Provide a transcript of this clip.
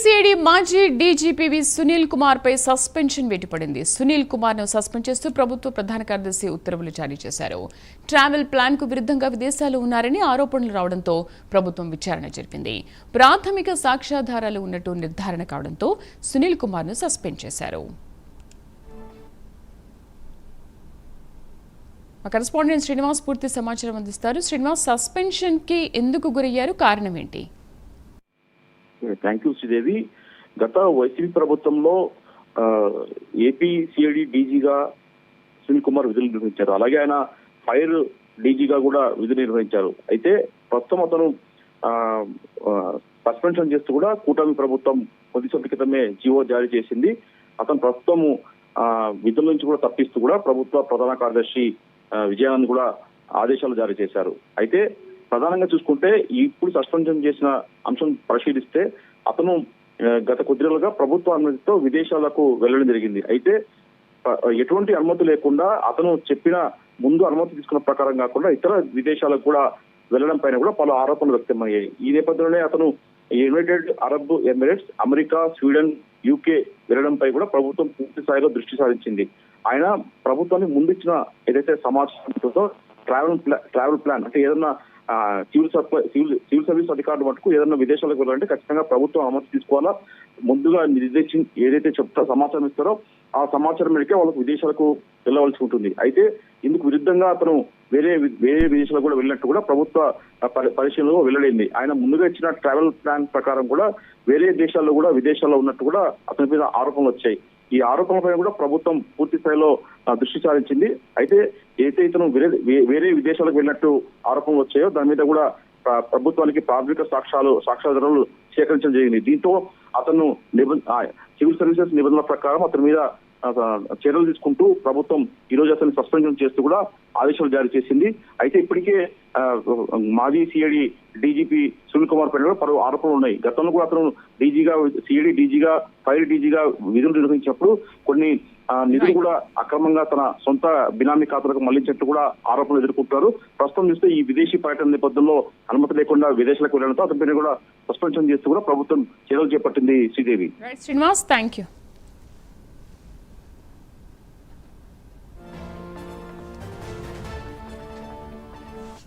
CID మాజీ DGP Sunil Kumar పై suspension వేటుపడింది. Sunil Kumar ను suspend చేస్తూ ప్రభుత్వ ప్రధాన కార్యదర్శి ఉత్తర్వులు జారీ చేశారు. ట్రావెల్ ప్లాన్ కు విరుద్ధంగా విదేశాలు ఉన్నారని ఆరోపణలు రావడంతో ప్రభుత్వం విచారణ జరిపింది. ప్రాథమిక సాక్ష్యాధారాలు ఉన్నట్టు నిర్ధారణ కావడంతో సునీల్ కుమార్ ను సస్పెండ్ చేశారు. మా కరెస్పాండెంట్ శ్రీనివాస్ పూర్తి సమాచారం అందిస్తారు. శ్రీనివాస్, సస్పెన్షన్ కి ఎందుకు గురయ్యారు, కారణం ఏంటి? Thank you Sridevi. గత వైసీపీ ప్రభుత్వంలో ఏపీ సిఐడి డీజీగా సునీల్ కుమార్ విధులు నిర్వహించారు. అలాగే ఆయన ఫైర్ డీజీగా కూడా విధులు నిర్వహించారు. అయితే ప్రస్తుతం అతను సస్పెన్షన్ చేస్తూ కూడా కూటమి ప్రభుత్వం కొద్దిసేపటి క్రితమే జీవో జారీ చేసింది. అతను ప్రస్తుతం విధుల నుంచి కూడా తప్పిస్తూ కూడా ప్రభుత్వ ప్రధాన కార్యదర్శి విజయానంద్ కూడా ఆదేశాలు జారీ చేశారు. అయితే ప్రధానంగా చూసుకుంటే ఇప్పుడు సస్పెన్షన్ చేసిన అంశం పరిశీలిస్తే అతను గత కొద్ది రోజులుగా ప్రభుత్వ అనుమతితో విదేశాలకు వెళ్లడం జరిగింది. అయితే ఎటువంటి అనుమతి లేకుండా అతను చెప్పిన ముందు అనుమతి తీసుకున్న ప్రకారం కాకుండా ఇతర విదేశాలకు కూడా వెళ్లడం పైన కూడా పలు ఆరోపణలు వ్యక్తమయ్యాయి. ఈ నేపథ్యంలోనే అతను United Arab Emirates, America, Sweden, UK వెళ్లడంపై కూడా ప్రభుత్వం పూర్తి స్థాయిలో దృష్టి సారించింది. ఆయన ప్రభుత్వానికి ముందిచ్చిన ఏదైతే సమాచారంతో ట్రావెల్ ప్లాన్ అంటే ఏదన్నా సివిల్ సర్వీస్ అధికారులు మటుకు ఏదైనా విదేశాలకు వెళ్ళాలంటే ఖచ్చితంగా ప్రభుత్వం అనుమతి తీసుకోవాలా. ముందుగా నిర్దేశించి ఏదైతే సమాచారం ఇస్తారో ఆ సమాచారం మేరకే వాళ్ళకు విదేశాలకు వెళ్ళవలసి ఉంటుంది. అయితే ఇందుకు విరుద్ధంగా అతను వేరే విదేశాలకు కూడా వెళ్ళినట్టు కూడా ప్రభుత్వ పరిశీలనలో వెల్లడైంది. ఆయన ముందుగా ఇచ్చిన ట్రావెల్ ప్లాన్ ప్రకారం కూడా వేరే దేశాల్లో కూడా విదేశాల్లో ఉన్నట్టు కూడా అతని మీద ఆరోపణలు వచ్చాయి. ఈ ఆరోపణలపై కూడా ప్రభుత్వం పూర్తి స్థాయిలో దృష్టి సారించింది. అయితే ఏదైతే ఇతను వేరే విదేశాలకు వెళ్ళినట్టు ఆరోపణలు వచ్చాయో దాని మీద కూడా ప్రభుత్వానికి ప్రాథమిక సాక్ష్యాధారాలు సేకరించడం జరిగింది. దీంతో అతను సివిల్ సర్వీసెస్ నిబంధనల ప్రకారం అతని మీద చర్యలు తీసుకుంటూ ప్రభుత్వం ఈ రోజు అతన్ని సస్పెన్షన్ చేస్తూ కూడా ఆదేశాలు జారీ చేసింది. అయితే ఇప్పటికే మాజీ సిఐడి డీజీపీ సునీల్ కుమార్ పైన పలు ఆరోపణలు ఉన్నాయి. గతంలో కూడా అతను సిఐడి డీజీగా ఫైర్ డీజీగా విధులు నిర్వహించినప్పుడు కొన్ని నిధులు కూడా అక్రమంగా తన సొంత బినామీ ఖాతాలకు మళ్లించినట్టు కూడా ఆరోపణలు ఎదుర్కొంటారు. ప్రస్తుతం చూస్తే ఈ విదేశీ పర్యటన నేపథ్యంలో అనుమతి లేకుండా విదేశాలకు వెళ్లడంతో అతని పైన కూడా సస్పెన్షన్ చేస్తూ కూడా ప్రభుత్వం చర్యలు చేపట్టింది. శ్రీదేవి. Srinivas, thank you.